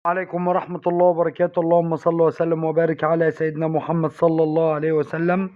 عليكم ورحمة الله وبركاته. اللهم صل وسلم وبارك على سيدنا محمد صلى الله عليه وسلم.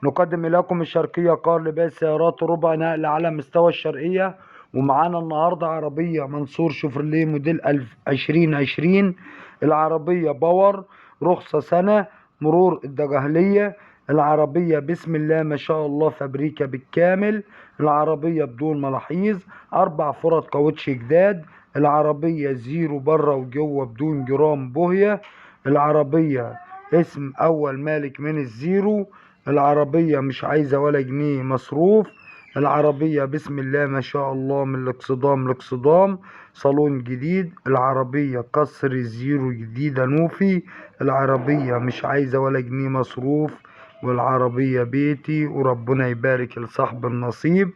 نقدم إليكم الشرقية قار لباقي السيارات ربع نقل على مستوى الشرقية. ومعانا النهاردة عربية منصور شوفرليه موديل 2020. العربية باور، رخصة سنة، مرور الدجهلية. العربية بسم الله ما شاء الله فابريكا بالكامل. العربية بدون ملاحيظ، 4 فرط كاوتش جداد. العربية زيرو بره وجوه بدون جرام بوهية. العربية اسم أول مالك من الزيرو. العربية مش عايزة ولا جنيه مصروف. العربية بسم الله ما شاء الله من الاكسدام لاكسدام، صالون جديد. العربية كسر الزيرو جديدة نوفي. العربية مش عايزة ولا جنيه مصروف، والعربية بيتي وربنا يبارك لصاحب النصيب.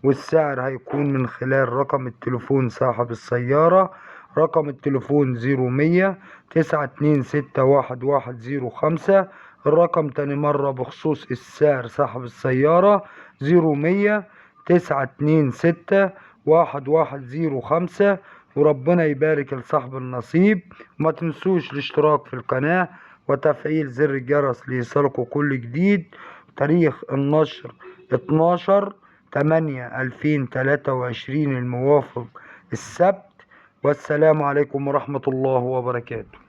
والسعر هيكون من خلال رقم التليفون صاحب السيارة. رقم التليفون 0100 9261105. الرقم تاني مرة بخصوص السعر صاحب السيارة 0100 9261105. وربنا يبارك لصاحب النصيب. وما تنسوش الاشتراك في القناة وتفعيل زر الجرس ليصلكوا كل جديد. تاريخ النشر 12/8/2023 الموافق السبت. والسلام عليكم ورحمة الله وبركاته.